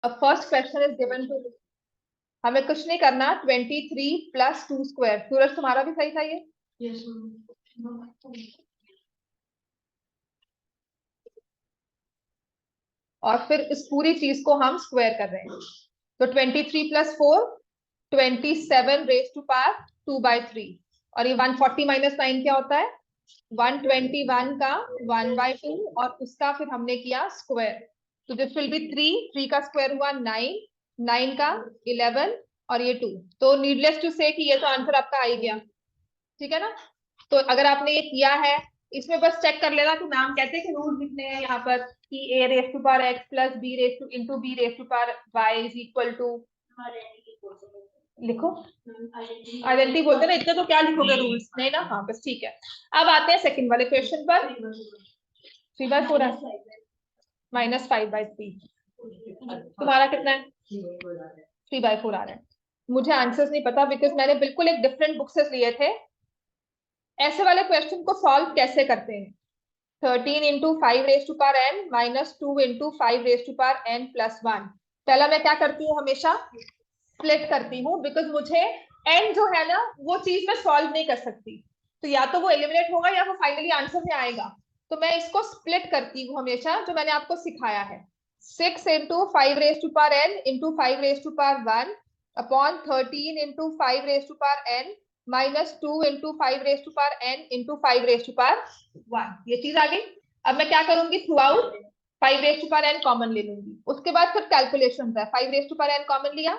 अब first question is given to, हमें कुछ नहीं करना, 23 + 2 स्क्वायर। सूरज तुम्हारा भी सही था ये? yes, और फिर इस पूरी चीज को हम स्क्वायर कर रहे हैं। तो 23 + 4 27 raised to power 2/3, और ये 140 - 9 क्या होता है? 121 का 1/2, और उसका फिर हमने किया स्क्वायर। तो दिस विल बी 3 का स्क्वायर हुआ 9, 9 का 11, और ये 2। तो नीडलेस टू से कि ये तो आंसर आपका आ ही गया, ठीक है ना? तो अगर आपने ये किया है, इसमें बस चेक कर लेना कि मैम कहते हैं कि रूल लिखने हैं यहाँ पर कि a⁻x + b⁻y is equal to, लिखो आइडेंटिटी बोलते हैं ना, इतने तो क्या लिखोगे रूल्स, नहीं ना? हाँ बस ठीक है। अब आते हैं सेकंड वाले क्वेश्चन पर। 3/4 है, -5/3। तुम्हारा कितना है? 3/4 आ रहा है। मुझे आंसर्स नहीं पता बिकॉज मैंने बिल्कुल एक डिफरेंट बुक से लिए थे। ऐसे वाले क्वेश्चन को सॉल्व कैसे करते हैं? 13 × 5⁻n - 2 × 5⁻n + 1। पहला मैं क्या करती हूँ, हमेशा स्प्लिट करती हूँ, बिकॉज मुझे n जो है ना वो चीज मैं सॉल्व नहीं कर सकती, तो या तो वो एलिमिनेट होगा या वो फाइनली आंसर में आएगा। तो मैं इसको स्प्लिट करती हूँ हमेशा, जो मैंने आपको सिखाया है। 6 × 5⁻n × 5⁻1 अपॉन 13 × 5⁻n -2 × 5⁻n × 5⁻1। ये चीज आ गई। अब मैं क्या करूंगी, थ्रू आउट 5⁻n कॉमन ले लूंगी। उसके बाद फिर कैलकुलेशन है, 5⁻n कॉमन लिया,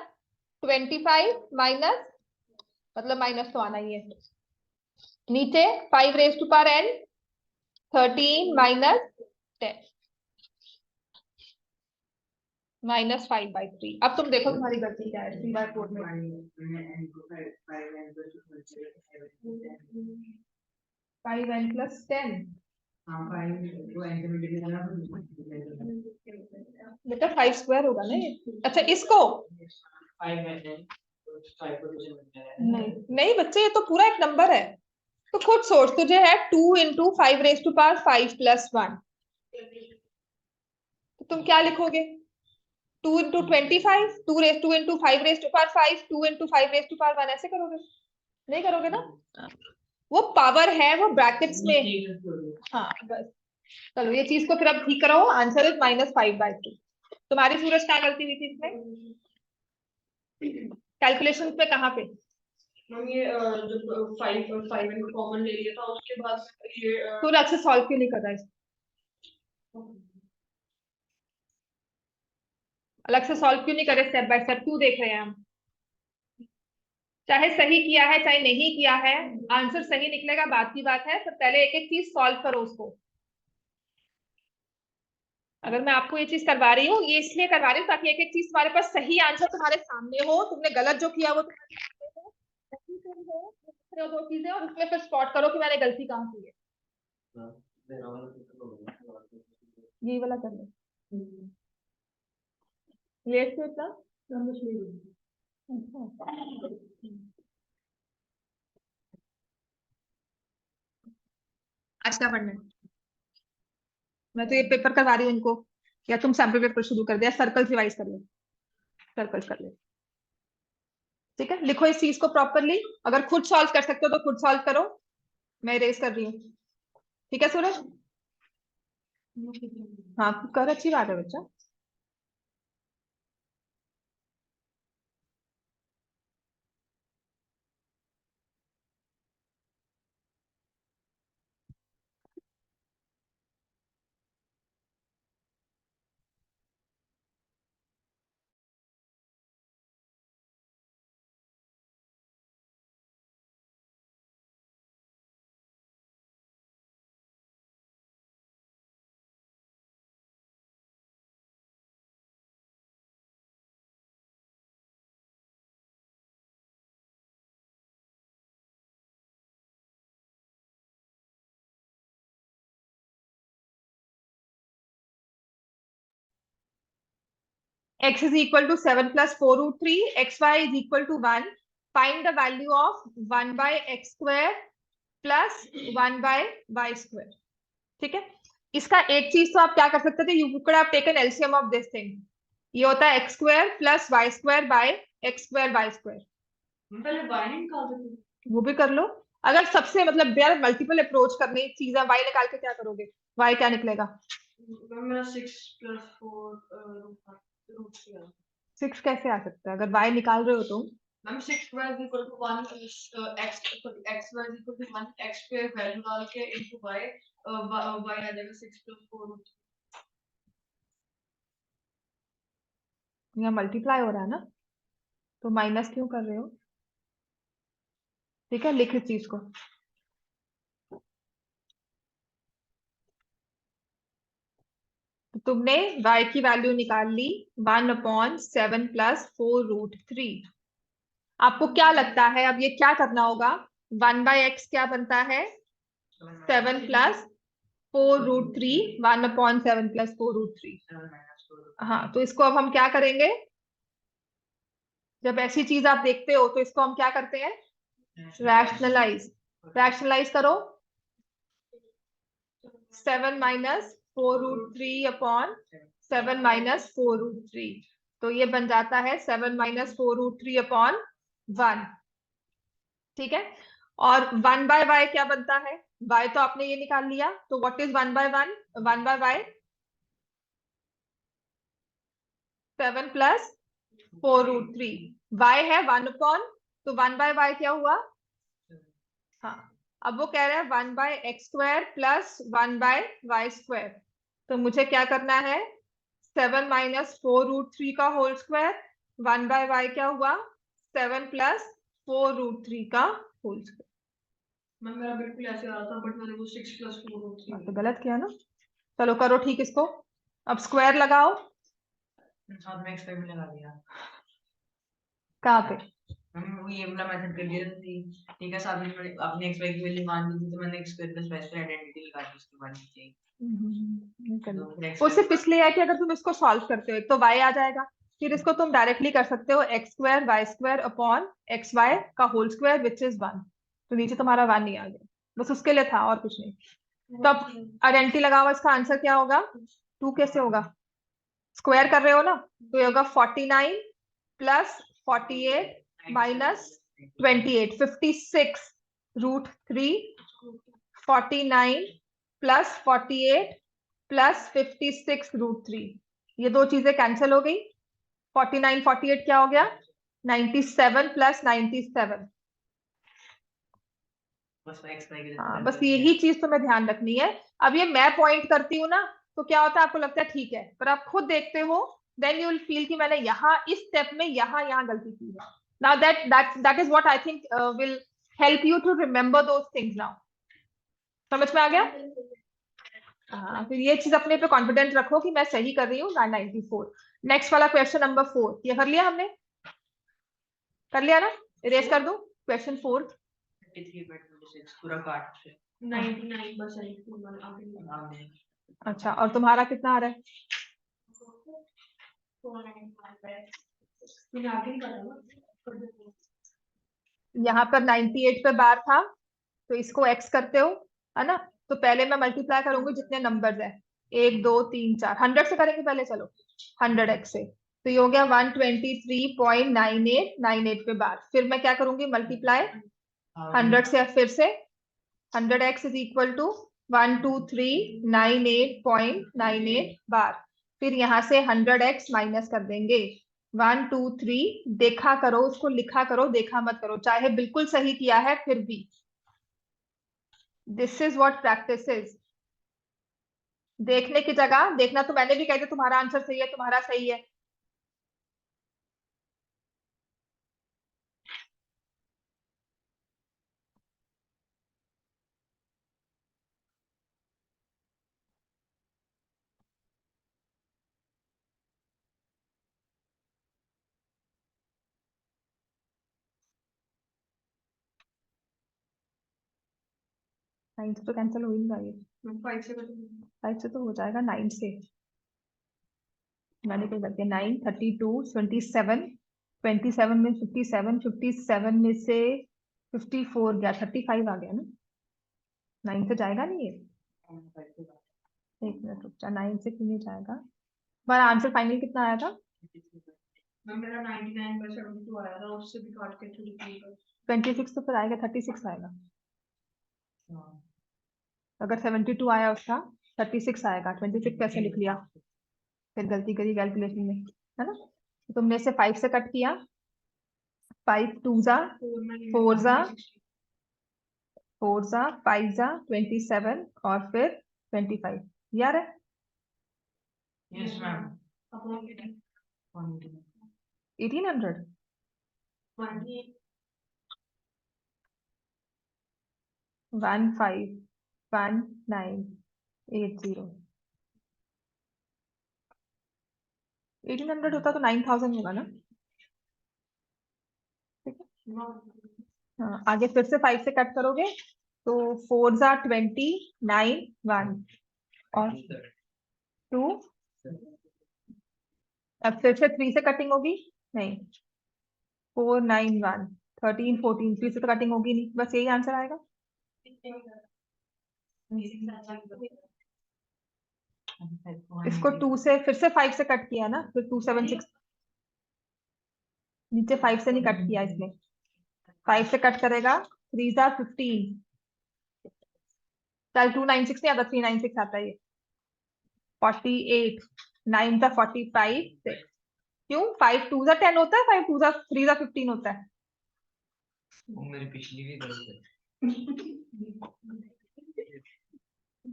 25 माइनस, मतलब माइनस तो आना ही है, नीचे 5⁻n 13 - 10 -5/3। अब तुम देखो तुम्हारी गलती क्या है 3/4 में। 5n + 10 बेटा 5 स्क्वायर होगा ना ये। अच्छा इसको नहीं नहीं बच्चे, ये तो पूरा एक नंबर है, तो खुद सोच। तुझे है 2 × 5⁻5 + 1, तो तुम क्या लिखोगे? 2 × 25, 2 × 5⁻5, 2 × 5⁻1, ऐसे करोगे? नहीं करोगे ना, वो पावर है, वो ब्रैकेट्स में। हाँ बस, चलो ये चीज को फिर अब ठीक करो। Answer is -5/3। तुम्हारी सूरज क्या गलती हुई थी इसमें कैलकुलेशन पे, कहाँ पे? हम ये जब 5 कॉमन ले लिया था उसके बाद ये तो अलग से सॉल्व क्यों नहीं कर रहा है? अलग से सॉल्व क्यों नहीं करे, स्टेप बाय स्टेप क्यों देख रहे हैं हम? चाहे सही किया है चाहे नहीं किया है, आंसर सही निकलेगा बात की बात है, पर पहले एक एक चीज सॉल्व करो उसको। अगर मैं आपको ये चीज करवा रही हूँ, ये इसलिए करवा रही हूँ ताकि एक एक चीज तुम्हारे पास सही आंसर तुम्हारे सामने हो, तुमने गलत जो किया वो तुम्हारे सामने हो, सही करी हो, दूसरे दो चीजें, और उसमें फिर स्पॉट करो कि मैंने गलती कहाँ की है। यही वाला कर लो, लेट से इतना आज क्या पढ़ना है? मैं तो ये पेपर करवा रही हूँ इनको, या तुम सैम्पल पेपर शुरू कर दिया, सर्कल रिवाइज कर लो, सर्कल कर लो। ठीक है, लिखो इस चीज को प्रॉपरली। अगर खुद सॉल्व कर सकते हो तो खुद सॉल्व करो, मैं इरेज कर रही हूँ। ठीक है सूरज? हाँ कर, अच्छी बात है बच्चा। x is equal to 7 + 4√3, xy is equal to 1. Find the value of 1/x² plus 1/y²। ठीक है, इसका एक चीज तो आप क्या कर सकते थे, you could have taken LCM of this thing. ये होता है x square plus y square by x square y square. पहले वाई निकाल देते हैं। वो भी कर लो। अगर सबसे मतलब देयर मल्टीपल अप्रोच करनी चीजें, वाई निकाल के क्या करोगे, वाई क्या निकलेगा? मैम मेरा 6 + 4 रूट 3 है। 6 कैसे आ सकता है अगर वाई निकाल रहे हो तुम? Ma'am 6y = 1 x xy = 1 x पे वैल्यू डाल के इनटू y y आ जाएगा 6 + 4 रूट। यहाँ मल्टीप्लाई हो रहा है ना, तो माइनस क्यों कर रहे हो? ठीक है, लिख इस चीज को। तो तुमने y की वैल्यू निकाल ली 1/7 + 4√3। आपको क्या लगता है अब ये क्या करना होगा? 1/x क्या बनता है? 7 + 4√3, 1/7 + 4√3। हाँ, तो इसको अब हम क्या करेंगे? जब ऐसी चीज आप देखते हो तो इसको हम क्या करते हैं? रैशनलाइज। रैशनलाइज करो। 7 - 4√3/7 - 4√3, तो ये बन जाता है 7 - 4√3/1। ठीक है। और 1/y क्या बनता है? y तो आपने ये निकाल लिया, तो व्हाट इज 1/1? 1/y 7 + 4√3। y है 1/, तो 1/y क्या हुआ? हाँ, अब वो कह रहा है 1/x² + 1/y²। तो मुझे क्या करना है? 7 - 4√3 का होल स्क्वायर, 1/y क्या हुआ? 7 + 4√3 का होल स्क्वायर। मैम मेरा बिल्कुल ऐसे आ रहा था बट मैंने वो 6 + 4 रूट 3 तो गलत किया ना। चलो करो ठीक इसको। अब स्क्वायर लगाओ। साथ में एक्स भी लगा दिया। कहाँ पे? मैंने वो ये वाला मेथड कर दिया थी। ठीक है, साथ में मैंने अपने एक्स वाई की वैल्यू मान ली थी, तो मैंने x square plus y square identity लगा दी उसके बाद नीचे। नहीं तो फिर वो सिर्फ इसलिए है कि अगर तुम इसको सॉल्व करते हो एक तो y आ जाएगा, फिर इसको तुम डायरेक्टली कर सकते हो x² y² xy का होल स्क्वायर विच इज 1। तो नीचे तुम्हारा 1 नहीं आ गया, बस उसके लिए था और कुछ नहीं। तो अब आइडेंटिटी लगाओ, इसका आंसर क्या होगा? 2 कैसे होगा? स्क्वायर कर रहे हो ना, तो ये होगा 49 + 48 - 28, 56√3। 49 + 48 + 56√3, ये दो चीजें कैंसिल हो गई। 49 48 क्या हो गया? 97 + 97। बस एक्स वाई के हाँ, लिए बस यही चीज तुम्हें ध्यान रखनी है। अब ये मैं पॉइंट करती हूँ ना, तो क्या होता है आपको लगता है ठीक है, पर आप खुद देखते हो देन यू विल फील कि मैंने यहाँ इस स्टेप में यहाँ गलती की है। Now that is what I think will help you to remember those things now. समझ में आ गया? हाँ, फिर ये चीज अपने पे कॉन्फिडेंट रखो कि मैं सही कर रही हूँ। 994। नेक्स्ट वाला क्वेश्चन नंबर 4, ये कर लिया हमने? कर लिया ना? इरेज कर दूं क्वेश्चन 4? 53/26 पूरा काट से 99 बस आई आगे आगे। अच्छा, और तुम्हारा कितना आ रहा है? 495 आगे नहीं पता ना। यहाँ पर 98 पे बार था, तो इसको x करते हो, है ना? तो पहले मैं मल्टीप्लाई करूंगी जितने नंबर्स है, 1 2 3 4, 100 से करेंगे पहले, चलो 100x से। तो ये हो गया 123.9898 पे बार। फिर मैं क्या करूंगी? मल्टीप्लाई 100 से, फिर से 100x = 12398.98 बार। फिर यहाँ से 100x माइनस कर देंगे। 123, देखा करो उसको, लिखा करो, देखा मत करो, चाहे बिल्कुल सही किया है फिर भी। This is what practice is. देखने की जगह देखना, तो मैंने भी कहा था तुम्हारा आंसर सही है, तुम्हारा सही है। नाइन से तो कैंसिल हो ही नहीं रहा ये। 5 से 5 से तो हो जाएगा, 9 से मैंने क्या करके 9 32 27 27 में 57 57 में से 54 गया, 35 आ गया ना। 9 से जाएगा नहीं ये? एक मिनट रुक जा, 9 से क्यों नहीं जाएगा? तुम्हारा आंसर फाइनल कितना आया था? मैम मेरा 99/72 आया था, उससे भी काट के थोड़ी कम कर। 26 तो फिर आएगा, 36 आएगा। हाँ, अगर 72 आया उसका 36 आएगा। 26 कैसे लिख लिया? फिर गलती करी कैलकुलेशन में, है ना? तो तुमने से 5 से कट किया, 5 2 जा 4 जा 4 जा 5 जा 27 और फिर 25 यार है। Yes ma'am. अपॉन 1800 151980 1800 होता तो 9000 होगा ना? ठीक है। हाँ, आगे फिर से 5 से कट करोगे तो 4 जा 29 1 और 2, अब फिर से 3 से कटिंग होगी नहीं, 4 9 1 13 14 3 से तो कटिंग होगी नहीं, बस यही आंसर आएगा। इसको 2 से फिर से 5 से कट किया ना, फिर 2 7 6 नीचे 5 से नहीं कट किया इसने, 5 से कट करेगा 3 जा 15, चल 296 नहीं आता, 396 आता है ये। 48 9 जा 45 6 क्यों 5 2 जा 10 होता है, 5 2 जा 3 जा 15 होता है। वो मेरी पिछली भी गलत है।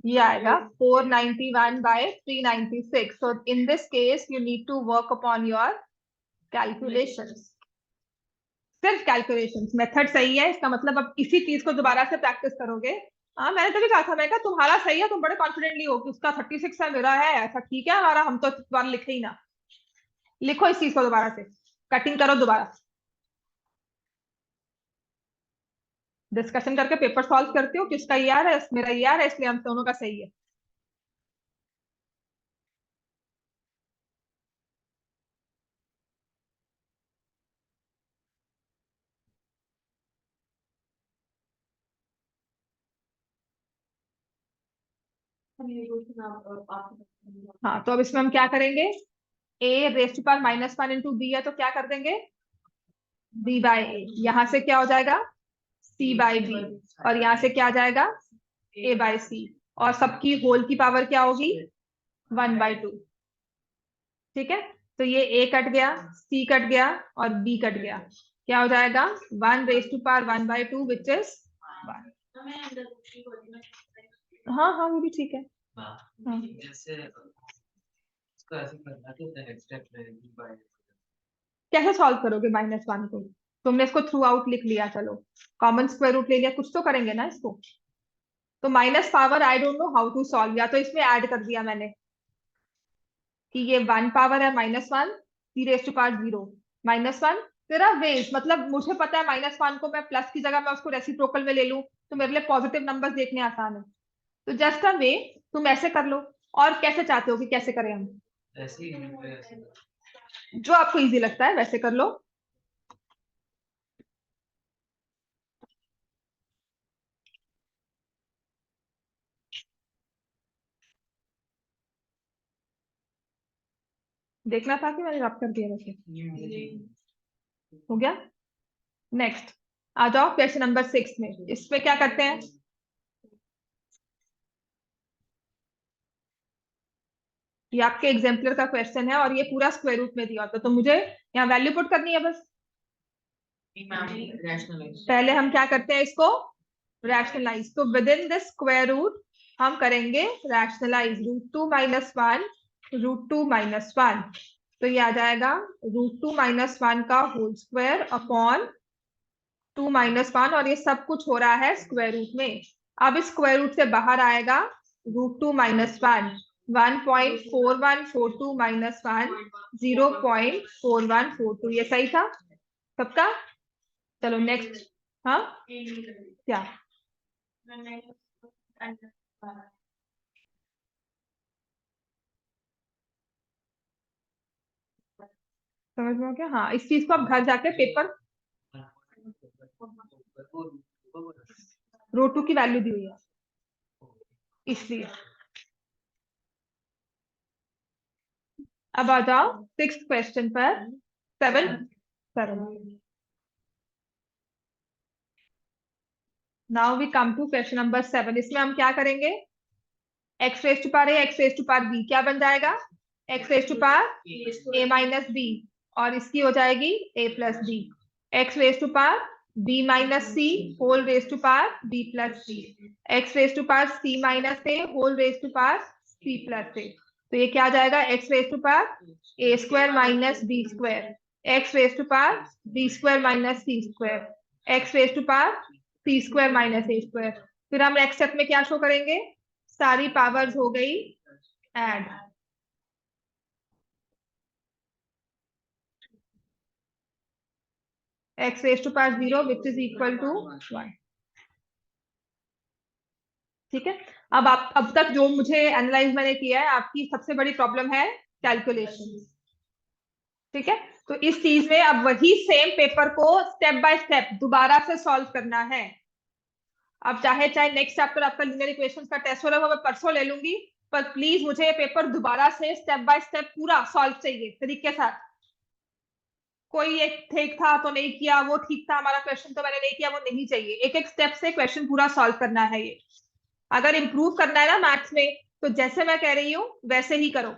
ये आएगा 491 by 396. So in this case you need to work upon your calculations. सिर्फ कैलकुलेशंस, मेथड सही है इसका मतलब अब इसी चीज को दोबारा से प्रैक्टिस करोगे। हाँ मैंने तभी कहा था, मैं कहा तुम्हारा सही है, तुम बड़े कॉन्फिडेंटली हो कि उसका 36 है मेरा है ऐसा, ठीक है हमारा, हम तो बार लिखे ही ना। लिखो इस चीज को दोबारा से, कटिंग करो दोबारा, डिस्कशन करके पेपर सॉल्व करते हो, किसका ये यार है मेरा ये यार है, इसलिए हम दोनों का सही है। हाँ तो अब इसमें हम क्या करेंगे, a raised power -1 into b है तो क्या कर देंगे, b बाय ए, यहाँ से क्या हो जाएगा c बाय बी, और यहाँ से क्या आ जाएगा a बाय सी, और सबकी होल की पावर क्या होगी 1/2। ठीक है, तो ये a कट गया, c कट गया और b कट गया, क्या हो जाएगा 1 raised to power 1/2 which is 1। हाँ हाँ वो भी ठीक है। हाँ। जैसे इसको ऐसे करना तो नेक्स्ट स्टेप रहेगी बाय। कैसे सॉल्व करोगे -1 को? तुमने इसको थ्रू आउट लिख लिया, चलो कॉमन स्क्वायर रूट ले लिया, कुछ तो करेंगे ना इसको। तो minus power I don't know how to solve, या तो इसमें ऐड कर दिया मैंने कि ये 1 पावर है -1 सी रेज टू पावर 0 -1, तेरा वेज मतलब मुझे पता है -1 को मैं प्लस की जगह मैं उसको रेसिप्रोकल में ले लूं तो मेरे लिए पॉजिटिव नंबर्स देखने आसान है। तो जस्ट अ वे, तुम ऐसे कर लो, और कैसे चाहते हो कि कैसे करें हम? ऐसे ही ऐसे। जो आपको इजी लगता है वैसे कर लो। देखना था कि मैंने रब कर दिया वैसे। हो गया। नेक्स्ट आ जाओ क्वेश्चन नंबर 6 में, इसमें क्या करते हैं, ये आपके एग्जाम्पलर का क्वेश्चन है और ये पूरा स्क्वायर रूट में दिया होता है, तो मुझे यहाँ वैल्यू पुट करनी है बस। पहले हम क्या करते हैं इसको रैशनलाइज, तो within this square root हम करेंगे रैशनलाइज, √2 - 1 √2 - 1, तो ये आ जाएगा √2 - 1 का होल स्क्वायर अपॉन 2 - 1, और ये सब कुछ हो रहा है स्क्वायर रूट में। अब इस स्क्वायर रूट से बाहर आएगा √2 - 1 1.4142 - 1 0.4142, ये सही था सबका। चलो नेक्स्ट। हाँ क्या समझ में हो गया? हाँ इस चीज को आप घर जाके पेपर, √2 की वैल्यू दी हुई है इसलिए। अब आ जाओ 6th क्वेश्चन पर। 7 now we come to question number 7। इसमें हम क्या करेंगे, X raise to power A X raise to power B क्या बन जाएगा, x raise to power A minus B, और इसकी हो जाएगी A plus B. X raise to power B minus C whole raise to power B plus C. X raise to power C minus A whole raise to power C plus ए। तो ये क्या आ जाएगा, x raise to power a square minus b square, x raise to power b square minus c square, x raise to power c square minus a square. फिर हम next step में क्या show करेंगे, सारी पावर्स हो गई add. X raise to power 0 which is equal to 1। ठीक है, अब तक जो मुझे एनालाइज मैंने किया है, आपकी सबसे बड़ी प्रॉब्लम है कैलकुलेशन। ठीक है, तो इस चीज में अब वही सेम पेपर को स्टेप बाय स्टेप दोबारा से सॉल्व करना है। अब चाहे नेक्स्ट चैप्टर आपका लीनियर इक्वेशंस का टेस्ट हो रहा है, मैं परसों ले लूंगी, पर प्लीज मुझे ये पेपर दोबारा से स्टेप बाय स्टेप पूरा सॉल्व चाहिए तरीके के साथ। कोई एक ठीक था तो नहीं किया, वो ठीक था हमारा क्वेश्चन तो मैंने नहीं किया, वो नहीं चाहिए। एक एक स्टेप से क्वेश्चन पूरा सॉल्व करना है ये। अगर इंप्रूव करना है ना मैथ्स में, तो जैसे मैं कह रही हूँ वैसे ही करो।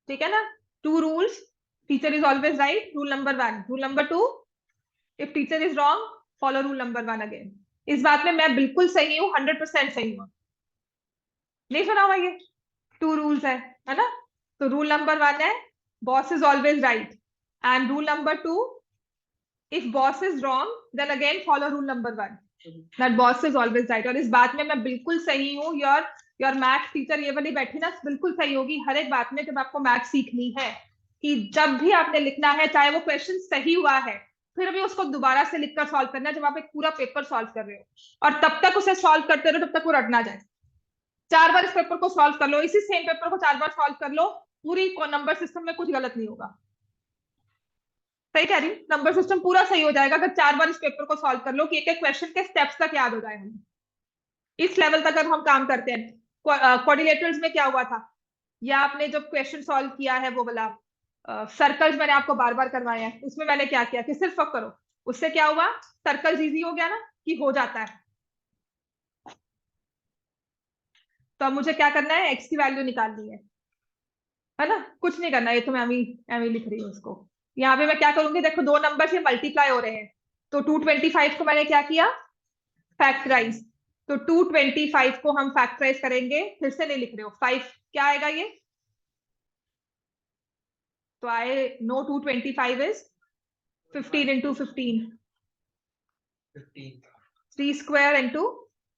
ठीक है ना, 2 rules, teacher is always right, rule number 1। Rule number 2, if teacher is wrong follow rule number 1 again. इस बात में मैं बिल्कुल सही हूँ, 100% सही हूँ। नहीं सुना हुआ ये 2 रूल्स है ना। तो रूल नंबर 1 है boss is always right, and rule number 2, if boss is wrong then again follow rule number 1 that boss is always right। और इस बात में मैं बिल्कुल सही हूँ। योर मैथ्स टीचर ये वाली बैठी ना बिल्कुल सही होगी हर एक बात में। जब आपको मैथ्स सीखनी है कि जब भी आपने लिखना है, चाहे वो क्वेश्चन सही हुआ है, फिर भी उसको दोबारा से लिखकर सॉल्व करना है जब आप एक पूरा पेपर सॉल्व कर रहे हो, और तब तक उसे सॉल्व करते रहो जब तक वो रट ना जाए। 4 बार इस पेपर को सॉल्व कर लो, इसी सेम पेपर को 4 बार सॉल्व कर लो, पूरी नंबर सिस्टम में कुछ गलत नहीं होगा। सही कह रही, नंबर सिस्टम पूरा सही हो जाएगा अगर 4 बार इस पेपर को सॉल्व कर लो, कि एक एक क्वेश्चन के स्टेप्स तक याद हो जाए हमें। इस लेवल तक अगर हम काम करते हैं। क्वाड्रिलेटरल्स में क्या हुआ था, या आपने जब क्वेश्चन सॉल्व किया है वो वाला सर्कल्स मैंने आपको बार बार करवाए हैं, उसमें मैंने क्या किया कि सिर्फ करो, उससे क्या हुआ, सर्कल्स इजी हो गया ना, कि हो जाता है। तो अब मुझे क्या करना है, एक्स की वैल्यू निकालनी है ना, कुछ नहीं करना, ये तो मैं अभी लिख रही हूँ उसको। यहाँ पे मैं क्या करूंगी, देखो 2 नंबर से मल्टीप्लाई हो रहे हैं, तो 225 को मैंने क्या किया, फैक्टराइज। तो 225 को हम फैक्टराइज करेंगे, फिर से नहीं लिख रहे हो, 5 क्या आएगा ये, तो I know 225 is 15 into 15, 3 square into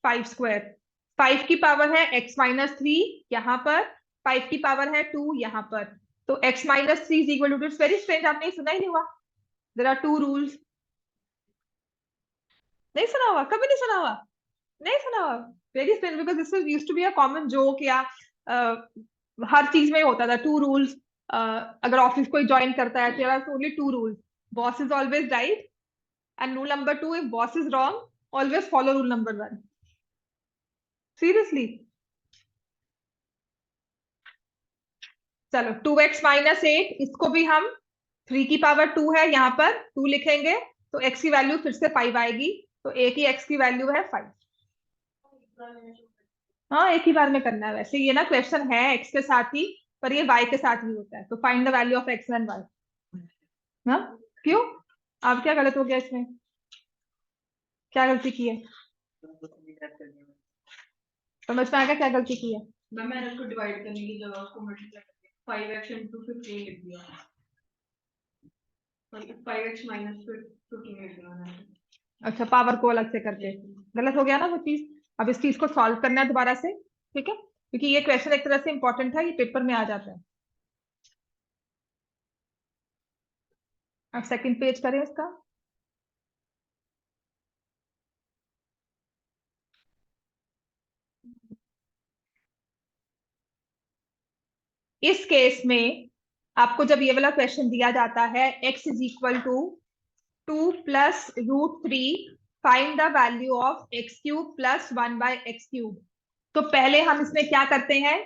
5 square. 5 की पावर है x माइनस 3 यहाँ पर, 5 की पावर है 2 यहाँ पर, तो x minus 3 is equal to, it's very strange, आपने सुना ही नहीं हुआ, देयर आर 2 रूल्स। नहीं सुना हुआ, कभी नहीं सुना हुआ, नहीं सुना हुआ, very strange, because this used to be a common joke, या हर चीज में होता था 2 रूल्स। अगर ऑफिस कोई ज्वाइन करता है, there are only 2 rules, boss is always right, and rule number 2, if boss is wrong always follow rule number 1। Seriously, चलो 2x माइनस 8, इसको भी हम 3 की पावर 2 है, यहाँ पर 2 लिखेंगे, तो x की वैल्यू फिर से 5 आएगी, तो a की x की वैल्यू है 5। हाँ, एक ही बार में करना है, वैसे ये ना क्वेश्चन है x के साथ ही, पर ये y के साथ भी होता है, तो find the value of x and y। हाँ, क्यों, अब क्या गलत हो गया इसमें, क्या गलती की है, समझ में आएगा क्या गलती की है। मैंने उसको डिवाइड करने की जगह उसको मल्टीप्लाई करके 5x into 15 लिख दिया, 5x minus 15 लिख दिया मैंने। अच्छा, पावर को अलग से करके गलत हो गया ना वो चीज। अब इस चीज को सॉल्व करना है दोबारा से, ठीक है, क्योंकि ये क्वेश्चन एक तरह से इंपॉर्टेंट है, ये पेपर में आ जाता है। अब सेकंड पेज करें इसका। इस केस में आपको जब ये वाला क्वेश्चन दिया जाता है, x is equal to 2 plus root 3, find the value of x cube plus 1 by x cube. तो पहले हम इसमें क्या करते हैं,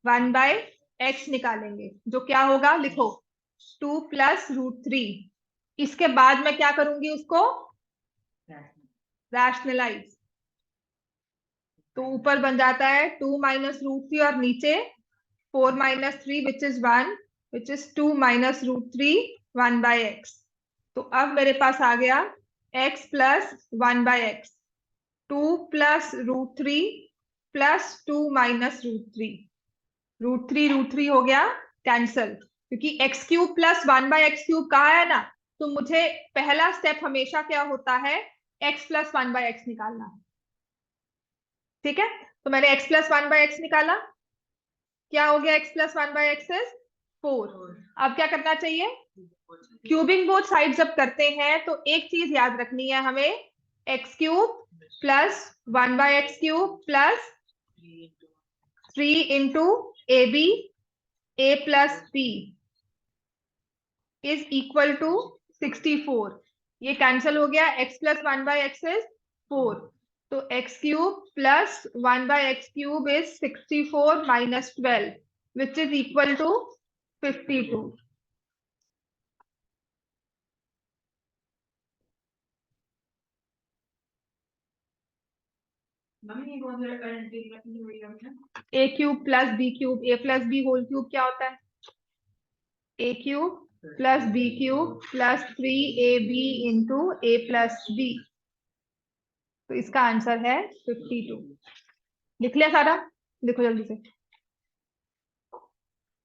1/x निकालेंगे, जो क्या होगा लिखो 2 + √3। इसके बाद मैं क्या करूंगी, उसको रैशनलाइज। तो ऊपर बन जाता है 2 - √3 और नीचे 4 - 3 विच इज 1, विच इज 2 - √3 1/x। तो अब मेरे पास आ गया x + 1/x, 2 + √3 + 2 - √3। √3 हो गया कैंसल, क्योंकि x³ + 1/x³ कहा है ना। तो मुझे पहला स्टेप हमेशा क्या होता है, x + 1/x निकालना है। ठीक है, तो मैंने x + 1/x निकाला, क्या हो गया x + 1/x इज 4। अब क्या करना चाहिए, क्यूबिंग बोथ साइड जब करते हैं तो एक चीज याद रखनी है हमें, x³ + 1/x³ + 3 × AB a + b is equal to 64। ये कैंसिल हो गया, x + 1/x इज 4, तो x³ + 1/x³ is 64 - 12 which is equal to 52। Mummy कौन सा आइडेंटिटी हुई है? a³ + b³ a + b whole cube क्या होता है, a³ + b³ + 3ab × a + b। तो इसका आंसर है 52। लिख लिया सारा, देखो जल्दी से।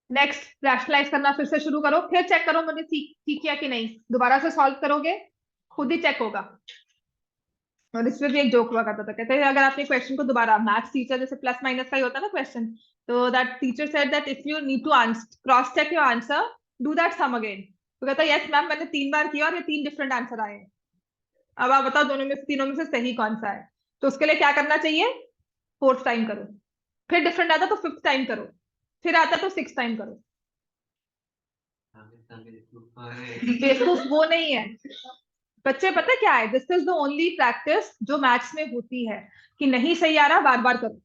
नेक्स्ट रैशनलाइज करना फिर से शुरू करो, फिर चेक करो मुझे ठीक किया कि नहीं। दोबारा से सॉल्व करोगे, खुद ही चेक होगा। और इसमें भी एक जोक हुआ करता था, कहते हैं अगर आपने क्वेश्चन को दोबारा, मैथ्स टीचर जैसे प्लस माइनस का ही होता है ना क्वेश्चन, तो that teacher said that if you need to cross check your answer, do that sum again. तो कहता है यस मैम, मैंने 3 बार किया और ये 3 डिफरेंट आंसर आए हैं। अब आप बताओ तीनों में से सही कौन सा है। तो उसके लिए क्या करना चाहिए, 4th टाइम करो, फिर डिफरेंट आता तो 5th टाइम करो, फिर आता तो 6th टाइम करो। बेवकूफ वो नहीं है बच्चे, पता क्या है, this is the only practice जो मैथ्स में होती है, कि नहीं सही आ रहा बार बार करो।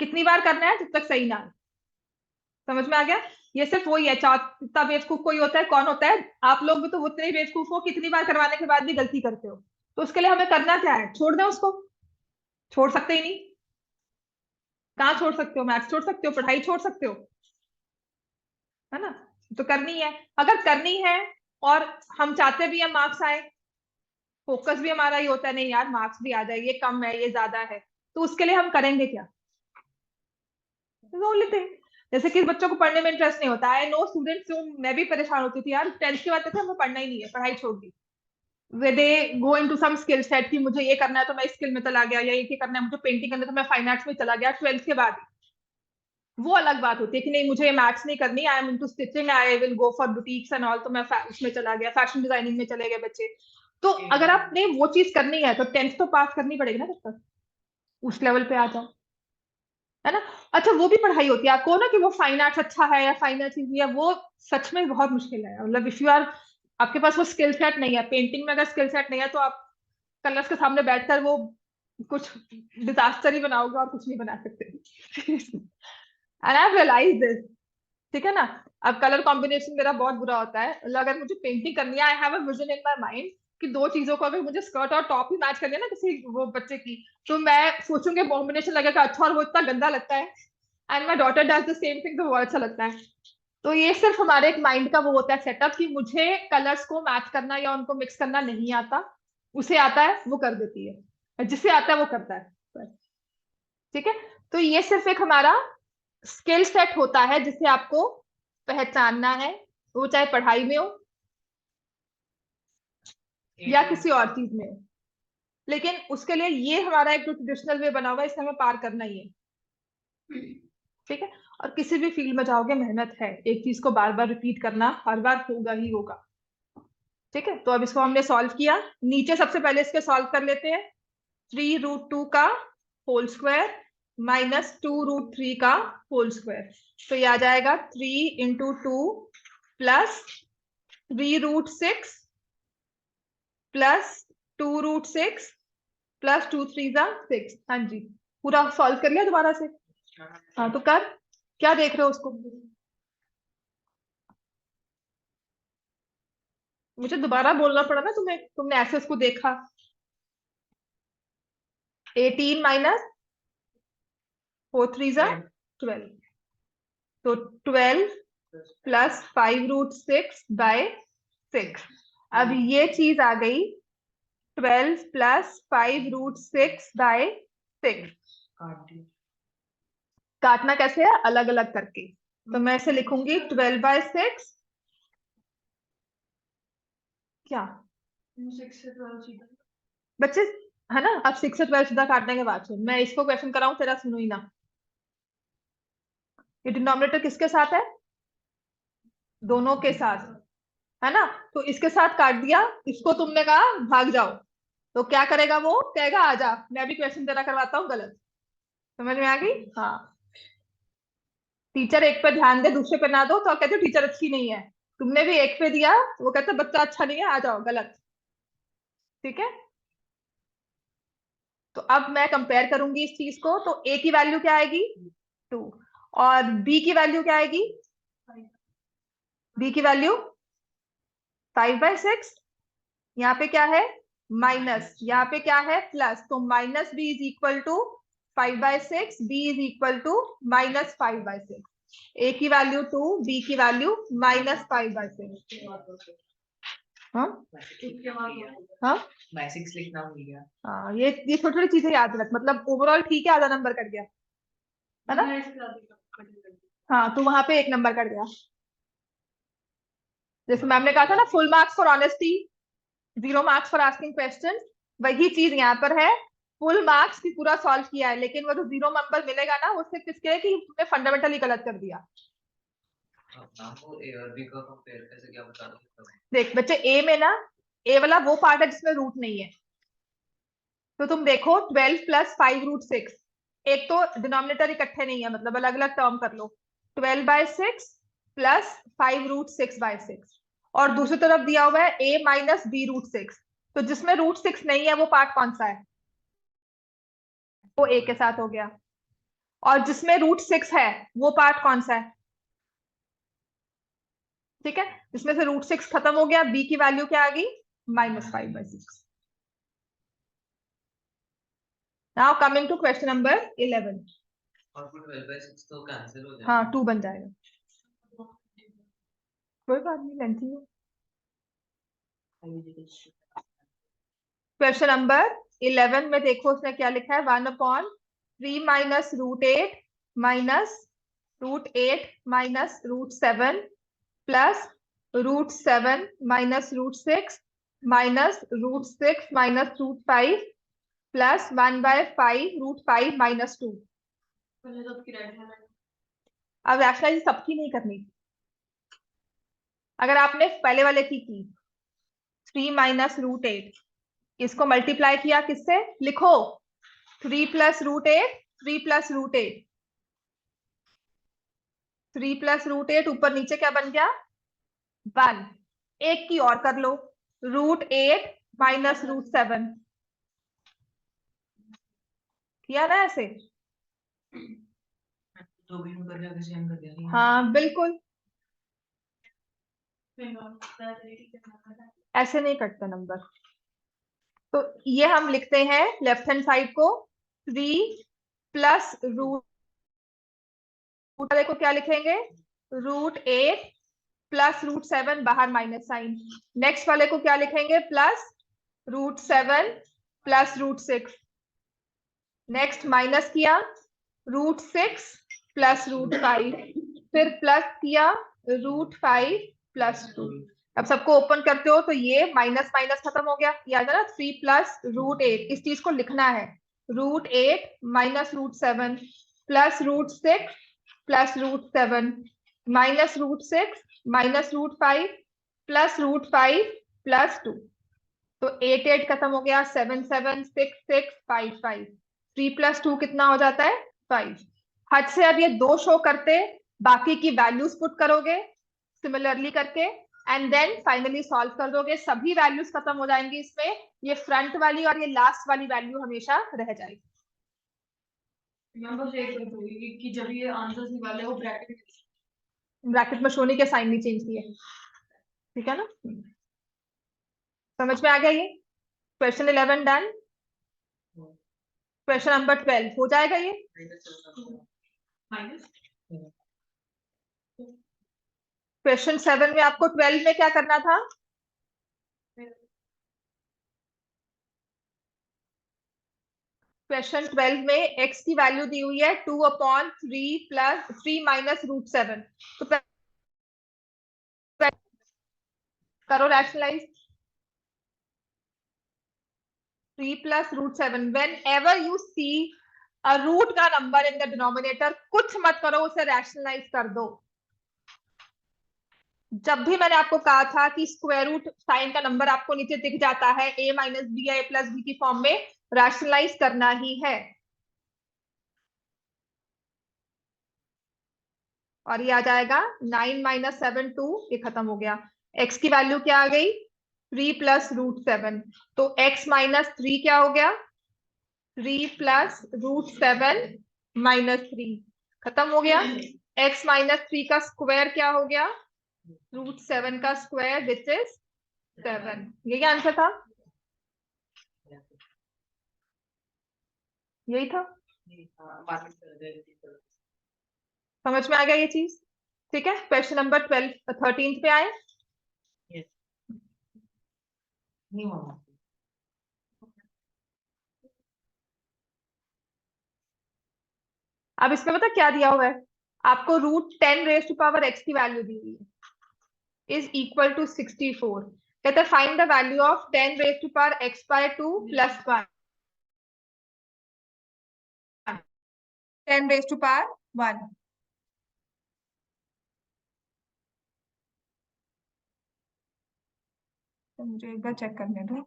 कितनी बार करना है, जब तक सही ना आए। समझ में आ गया, ये सिर्फ वही है। इतना बेवकूफ कोई होता है, कौन होता है, आप लोग भी तो उतने ही बेवकूफ हो, कितनी बार करवाने के बाद भी गलती करते हो। तो उसके लिए हमें करना क्या है, छोड़ दें उसको, छोड़ सकते ही नहीं। कहाँ छोड़ सकते हो, मैथ्स छोड़ सकते हो, पढ़ाई छोड़ सकते हो, है ना। तो करनी है, अगर करनी है और हम चाहते भी है मार्क्स आए, फोकस भी हमारा ही होता है, नहीं यार मार्क्स भी आ जाए, ये कम है ये ज्यादा है, तो उसके लिए हम करेंगे क्या, ओनली थिंग। जैसे कि बच्चों को पढ़ने में इंटरेस्ट नहीं होता, आई नो स्टूडेंट्स, जो मैं भी परेशान होती थी यार 10th के बाद तक हमें पढ़ना ही नहीं है, पढ़ाई छोड़ दी। They go into some skill set कि मुझे ये करना है तो मैं स्किल में चला गया, या ये करना है मुझे पेंटिंग करना है तो मैं फाइन आर्ट्स में चला गया 12th के बाद। वो अलग बात होती है कि नहीं मुझे मैथ्स नहीं करनी, I am into stitching, I will go for boutiques and all, तो मैं उसमें चला गया, फैशन डिजाइनिंग में चले गए बच्चे। तो अगर आपने वो चीज करनी है तो 10th तो पास करनी पड़ेगी ना, जब तक उस लेवल पे आ जाओ, है ना। अच्छा वो भी पढ़ाई होती है, आपको ना कि वो फाइन आर्ट्स अच्छा है या फाइन आर्ट्स है, वो सच में बहुत मुश्किल है। मतलब इफ यू आर, आपके पास वो स्किल सेट नहीं है, पेंटिंग में अगर स्किल सेट नहीं है, तो आप कलर्स के सामने बैठकर वो कुछ डिजास्टर ही बनाओगे और कुछ नहीं बना सकते। एंड आई रियलाइज दिस, ठीक है ना। अब कलर कॉम्बिनेशन मेरा बहुत बुरा होता है, मतलब अगर मुझे पेंटिंग करनी है, I have a vision in my mind कि 2 चीजों को अगर मुझे स्कर्ट और टॉप ही मैच करनी है ना किसी वो बच्चे की, तो मैं सोचूंगी कॉम्बिनेशन लगेगा अच्छा, और वो इतना गंदा लगता है, and my daughter does the same thing, तो बहुत अच्छा लगता है। तो ये सिर्फ हमारे एक माइंड का वो होता है सेटअप, कि मुझे कलर्स को मैच करना या उनको मिक्स करना नहीं आता, उसे आता है वो कर देती है, जिसे आता है वो करता है बस। ठीक है, तो ये सिर्फ एक हमारा स्किल सेट होता है जिसे आपको पहचानना है, वो चाहे पढ़ाई में हो या किसी और चीज में हो। लेकिन उसके लिए ये हमारा एक जो ट्रेडिशनल वे बना हुआ है, इसे हमें पार करना ही है। ठीक है, और किसी भी फील्ड में जाओगे मेहनत है, एक चीज को बार बार रिपीट करना हर बार होगा ही होगा। ठीक है, तो अब इसको हमने सॉल्व किया, नीचे सबसे पहले इसके सॉल्व कर लेते हैं। 3√2 का होल स्क्वायर -2√3 का होल स्क्वायर, तो ये आ जाएगा 3 × 2 + 3√6 + 2√6 + 2 3 6। हाँ जी, पूरा सॉल्व कर लिया दोबारा से। हाँ तो कर, क्या देख रहे हो उसको? मुझे दोबारा बोलना पड़ा ना तुम्हें, तुमने ऐसे उसको देखा। 18 माइनस 4 3 12, तो 12 प्लस 5√6/6। अब ये चीज आ गई 12 प्लस 5√6/6। काटना कैसे है? अलग अलग करके। तो मैं इसे लिखूंगी 12/6। क्या 6 से 12 सीधा। बच्चे, है ना? अब 6 से 12 सीधा काटने के बाद मैं इसको क्वेश्चन कराऊं, तेरा सुनो ही ना। ये डिनोमिनेटर किसके साथ है? दोनों के साथ, है ना? तो इसके साथ काट दिया, इसको तुमने कहा भाग जाओ, तो क्या करेगा? वो कहेगा आजा, मैं भी क्वेश्चन तेरा करवाता हूँ गलत। समझ में आ गई? हाँ। टीचर एक पे ध्यान दे, दूसरे पे ना दो तो कहते टीचर अच्छी नहीं है। तुमने भी एक पे दिया, वो कहते बच्चा अच्छा नहीं है, आ जाओ, गलत। ठीक है? तो अब मैं कंपेयर करूंगी इस चीज को, तो ए की वैल्यू क्या आएगी? 2। और बी की वैल्यू क्या आएगी? बी की वैल्यू 5/6। यहाँ पे क्या है? माइनस, यहाँ पे क्या है? प्लस। तो minus b is equal to 5/6, b is equal to -5/6। A की वैल्यू 2, बी की वैल्यू -5/6। हाँ हाँ बेसिक्स लिखना भूल गया। हाँ, ये छोटी छोटी चीजें याद रख, मतलब ओवरऑल ठीक है, आधा नंबर कट गया, है ना? हाँ, तो वहां पे 1 नंबर कट गया। जैसे मैम ने कहा था ना, full marks for honesty, 0 marks for asking question, वही चीज यहाँ पर है। फुल मार्क्स भी पूरा सॉल्व किया है, लेकिन वो जो 0 नंबर मिलेगा ना, वो सिर्फ किसके है कि तुमने फंडामेंटली गलत कर दिया। ए और बी का कंपेयर कैसे, क्या बता दो। देख बच्चे, ए में ना, ए वाला वो पार्ट है जिसमें रूट नहीं है। तो तुम देखो 12 प्लस 5√6, एक तो डिनोमिनेटर इकट्ठे नहीं है, मतलब अलग अलग टर्म कर लो। 12/6 प्लस 5√6/6, और दूसरी तरफ दिया हुआ है a माइनस b√6। तो जिसमें √6 नहीं है वो पार्ट कौन सा है? वो a के साथ हो गया। और जिसमें √6 है वो पार्ट कौन सा है? ठीक है, जिसमें से √6 खत्म हो गया, b की वैल्यू क्या आ गई? -5/6। Now coming to question number 11। और फिर 12/6 तो कैंसिल हो जाएगा। हाँ, 2 बन जाएगा, कोई बात नहीं, लेंथी है। क्वेश्चन नंबर 11 में देखो उसने क्या लिखा है, 1/3 minus √8 minus √8 minus √7 plus √7 minus √6 minus √6 minus √5 plus 1/5 √5 -2। अब रैशनलाइज सबकी नहीं करनी। अगर आपने पहले वाले की 3 माइनस √8, इसको मल्टीप्लाई किया किससे? लिखो 3 प्लस √8, 3 प्लस √8, 3 प्लस √8, ऊपर नीचे क्या बन गया? 1। एक की और कर लो, √8 माइनस √7, किया ना ऐसे? तो भी हम कर दिया, सेम कर दिया। हाँ बिल्कुल, ऐसे नहीं कटता नंबर। तो ये हम लिखते हैं लेफ्ट हैंड साइड को 3 प्लस रूट वाले को क्या लिखेंगे? √8 प्लस √7, बाहर माइनस साइन। नेक्स्ट वाले को क्या लिखेंगे? Plus √7 plus √6। नेक्स्ट माइनस किया √6 प्लस √5, फिर प्लस किया √5 प्लस 2। अब सबको ओपन करते हो तो ये माइनस माइनस खत्म हो गया, याद है ना? 3 प्लस √8, इस चीज को लिखना है, √8 minus √7 plus √6 plus √7 minus √6 minus √5 plus √5 plus 2। तो 8 8 खत्म हो गया, 7 7 6 6 5 5, 3 प्लस 2 कितना हो जाता है? 5। हद से अब ये 2 शो करते, बाकी की वैल्यूज पुट करोगे सिमिलरली करके, एंड देन फाइनली सॉल्व कर दोगे, सभी वैल्यूज खत्म हो जाएंगी इसमें, ये फ्रंट वाली और ये लास्ट वाली वैल्यू हमेशा रह जाएगी। मैं बस एक बात होगी कि जब ये आंसर्स निकाले वो ब्रैकेट में शो नहीं किया, साइन नहीं चेंज किए, ठीक है ना। समझ में आ गया ये। Question 11 done. क्वेश्चन नंबर 12 हो जाएगा ये। माइनस क्वेश्चन 7 में आपको 12 में क्या करना था? क्वेश्चन 12 में x की वैल्यू दी हुई है 2/3 प्लस 3 माइनस √7। तो करो rationalise. 3 plus √7, whenever you see a root का नंबर इन द डिनोमिनेटर, कुछ मत करो, उसे रैशनलाइज कर दो। जब भी मैंने आपको कहा था कि स्क्वायर रूट साइन का नंबर आपको नीचे दिख जाता है a माइनस बी या a प्लस बी की फॉर्म में, रैशनलाइज करना ही है। और ये आ जाएगा 9 माइनस 7 2, ये खत्म हो गया। x की वैल्यू क्या आ गई? 3 प्लस √7। तो x माइनस 3 क्या हो गया? 3 प्लस √7 माइनस 3, खत्म हो गया। x माइनस 3 का स्क्वायर क्या हो गया? √7 का स्क्वायर विच इज 7। ये क्या आंसर था? यही था। समझ में आ गया ये चीज? ठीक है। क्वेश्चन नंबर 13 पे आए। अब इसमें पता क्या दिया हुआ है आपको? √10⁻x की वैल्यू दी हुई है इज इक्वल टू 64। कहते हैं find the value of 10⁻x/2 plus 1, 10⁻1। तो मुझे एक बार चेक करने दो।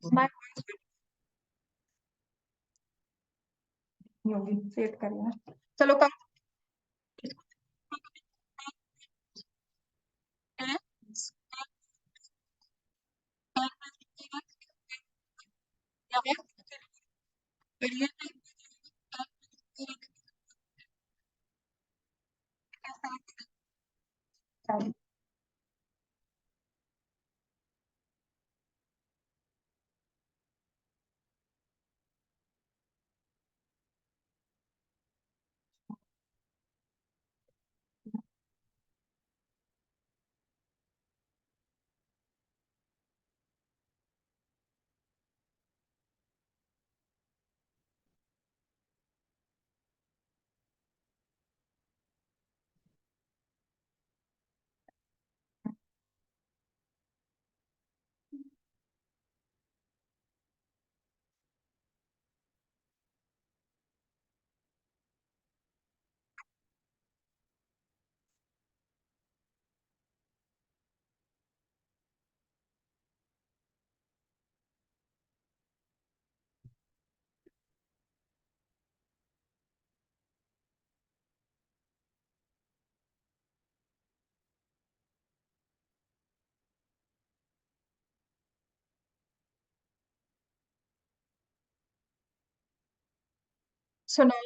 मैं होगी सेव करना। चलो कम। सुनो,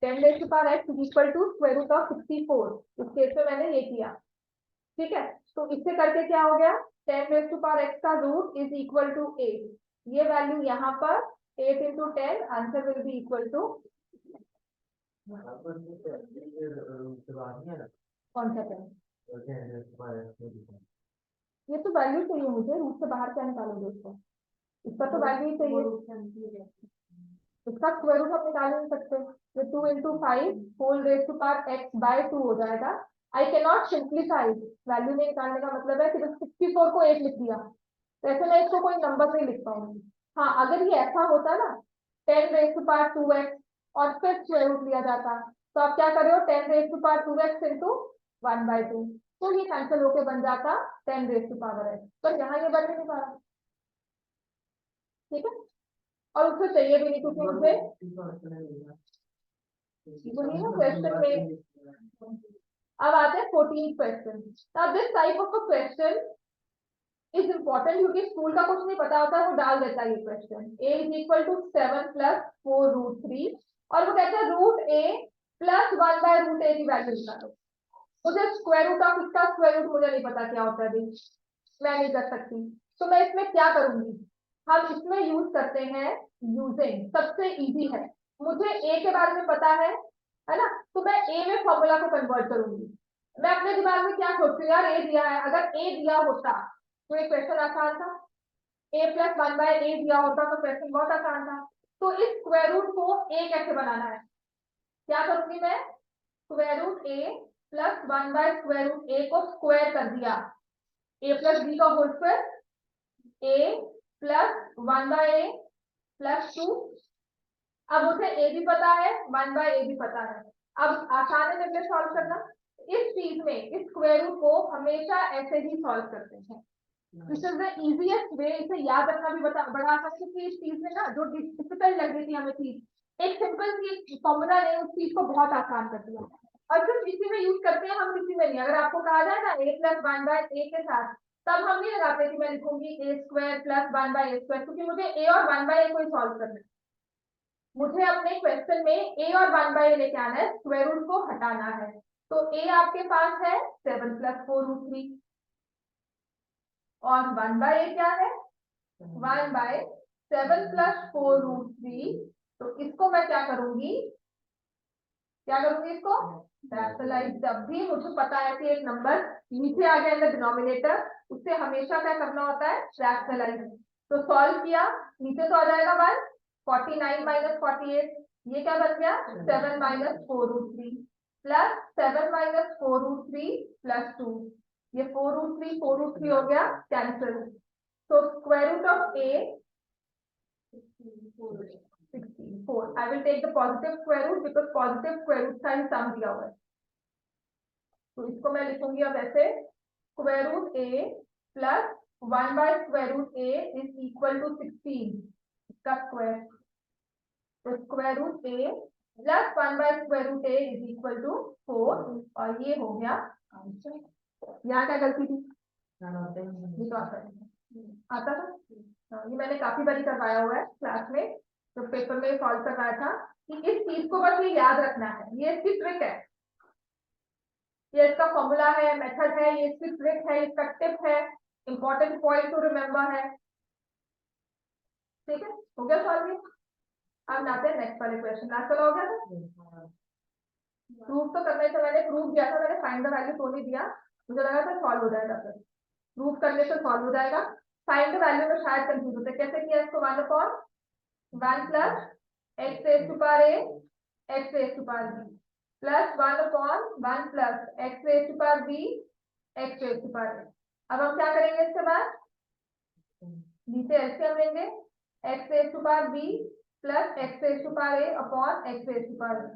10⁻x is equal to square root of 64। इस केस में मैंने ये किया, ठीक है। तो इससे करके क्या हो गया? 10⁻x का रूट इज इक्वल टू 8। ये वैल्यू यहाँ पर 8 into 10, answer will be equal to कौन सा 10? ये तो वैल्यू चाहिए मुझे, रूट से बाहर क्या निकालोगे इसको? इसका तो वैल्यू ही चाहिए, इसका स्क्वायर रूट हम निकाल नहीं सकते। ये 2 into 5 whole raise to power x/2 हो जाएगा। I can not simplify, value में निकालने का मतलब है कि 64 को 8 लिख दिया, तो ऐसे मैं इसको कोई नंबर नहीं लिख पाऊंगी। हाँ, अगर ये ऐसा होता ना 10⁻2x और फिर स्क्वायर रूट लिया जाता, तो आप क्या कर रहे हो? 10⁻2x इंटू 1/2, तो ये कैंसिल होके बन जाता 10⁻x। पर यहाँ ये बन नहीं पा रहा, ठीक है। और उससे चाहिए भी नहीं, क्योंकि मुझे वही ना क्वेश्चन में। अब आते हैं 14th क्वेश्चन। अब this type of a question is important, क्योंकि स्कूल का कुछ नहीं पता होता है, वो डाल देता है ये question. a is equal to 7 plus 4 root 3, और वो कहता है root a plus 1 by root a की वैल्यू निकालो। मुझे स्क्वायर रूट ऑफ इसका स्क्वायर रूट मुझे नहीं पता क्या होता है अभी, मैं नहीं कर सकती। तो मैं इसमें क्या करूंगी, हम इसमें यूज करते हैं यूजिंग, सबसे इजी है। मुझे a के बारे में पता है ना, तो मैं a में फॉर्मूला को कन्वर्ट करूंगी। मैं अपने दिमाग में क्या सोचती हूँ, यार a दिया है, अगर a दिया होता तो ये क्वेश्चन आसान था, a प्लस 1 बाय a दिया होता तो क्वेश्चन बहुत आसान था। तो इस स्क्वायर रूट को a कैसे बनाना है, क्या करूंगी मैं, square root a plus 1 by square root a को स्क्वायर कर दिया, a प्लस b का whole square, a plus 1 by a plus 2। अब मुझे a भी पता है, 1 बाय a भी पता है। अब आसान है मेरे लिए सॉल्व करना। इस चीज में इस स्क्वायर रूट को हमेशा ऐसे ही सॉल्व करते हैं, this is the easiest way. इसे याद रखना भी बड़ा आसान है, क्योंकि इस चीज में ना जो डिफिकल्ट लग रही थी हमें चीज, एक सिंपल सी फॉर्मूला ने उस चीज को बहुत आसान कर दिया। और सिर्फ इसी में यूज करते हैं हम, किसी में नहीं। अगर आपको कहा जाए ना a प्लस 1 बाय a के साथ, तब हम नहीं लगाते कि मैं लिखूंगी a square plus 1 by a square, क्योंकि मुझे a और 1 बाय a को ही सॉल्व करना है। मुझे अपने क्वेश्चन में a और 1 बाय a लेके आना है, स्क्वायर रूट को हटाना है। तो a आपके पास है 7 प्लस 4 रूट 3, और 1 बाय a क्या है, 1 बाय 7 प्लस 4 रूट 3। तो इसको मैं क्या करूंगी, इसको रैशनलाइज। जब भी मुझे पता है कि एक नंबर नीचे आ गया इन द डिनोमिनेटर, उससे हमेशा क्या करना होता है, रैशनलाइज। तो सॉल्व किया, नीचे तो आ जाएगा 1, 49 माइनस 48, ये क्या बन गया 7 minus 4 root 3 plus 7 minus 4 root 3 plus 2, ये 4 रूट 3 हो गया कैंसिल। तो square root of a 64. I will take the positive square root because positive square root का ही सम दिया हुआ है। तो इसको मैं लिखूंगी अब ऐसे, square root a plus 1 by square root a is equal to 16, इसका स्क्वायर। तो square root a plus 1 by square root a is equal to 4, और ये हो गया आंसर। यहाँ क्या गलती थी, ये तो आता था। ये मैंने काफी बारी करवाया हुआ है क्लास में, तो पेपर में सॉल्व करवाया था कि इस चीज को बस ये याद रखना है, ये इसकी ट्रिक है, ये इसका फॉर्मूला है, मेथड है, ये इसकी ट्रिक है, इसका टिप है, इंपॉर्टेंट पॉइंट टू रिमेम्बर है। ठीक है, हो गया सॉल्व। अब आते हैं नेक्स्ट वाले क्वेश्चन। लास्ट वाला हो गया था, प्रूफ तो करने से मैंने प्रूफ दिया था, मैंने फाइंड द वैल्यू तो नहीं दिया, मुझे लगा था सॉल्व हो जाएगा, फिर प्रूफ करने से सॉल्व हो जाएगा। फाइंड द वैल्यू में शायद कंफ्यूज होते, कैसे किया इसको, 1 upon 1 plus x raise to power a x raise to power b plus 1 upon 1 plus x raise to power b x raise to power a। अब हम क्या करेंगे इसके बाद, नीचे एलसीएम लेंगे, x raise to power b plus x raise to power a upon x raise to power b।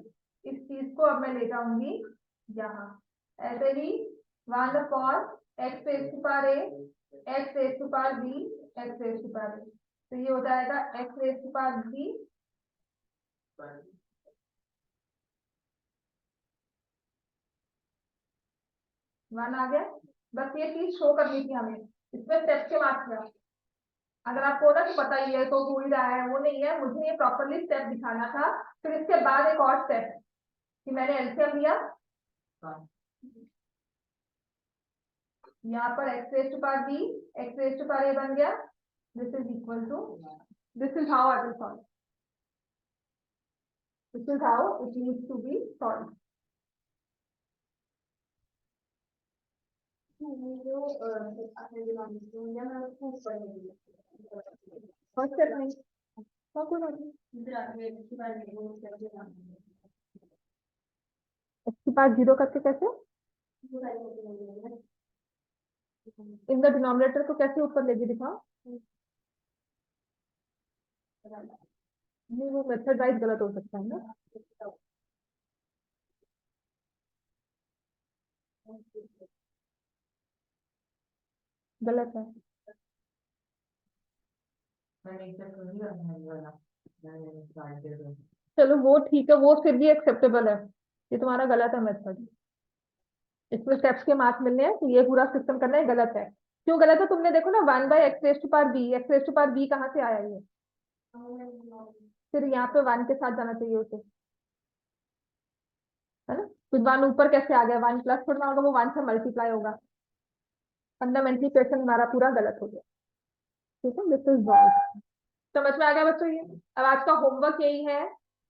इस चीज को अब मैं ले जाऊंगी यहाँ, ऐसे ही 1 upon x raise to power a x raise to power b x raise to power a। तो ये हो जाएगा x raise to power b 1 आ गया। बस ये चीज शो करनी थी हमें, इसमें स्टेप के बाद क्या, अगर आपको ना तो पता ही है तो हो ही रहा है, वो नहीं है, मुझे ये प्रॉपरली स्टेप दिखाना था। फिर इसके बाद एक और स्टेप कि मैंने एलसीएम लिया, यहाँ पर x raise to power b x raise to power a बन गया, this is equal to, this is how I will solve, this is how it needs to be solve. First step नहीं, इसके पास zero करके कैसे, इन the denominator को कैसे ऊपर लेके दिखाओ, नहीं वो मेथड वाइज गलत हो सकता है ना। गलत है, मैंने एक बार कर दिया वाला चलो वो ठीक है, वो फिर भी एक्सेप्टेबल है। ये तुम्हारा गलत है मेथड, इसमें स्टेप्स के मार्क्स मिलने हैं, तो ये पूरा सिस्टम करना है गलत है। क्यों गलत है? तुमने देखो ना, 1/x⁴b, x⁴b कहाँ से आया ये? फिर यहाँ पे 1 के साथ जाना चाहिए उसे, है ना? फिर 1 ऊपर कैसे आ गया? 1 प्लस थोड़ा होगा, वो 1 से मल्टीप्लाई होगा। फंडामेंटली क्वेश्चन हमारा पूरा गलत हो गया। ठीक है, दिस इज रॉन्ग। समझ में आ गया बच्चों? ये अब आज का होमवर्क यही है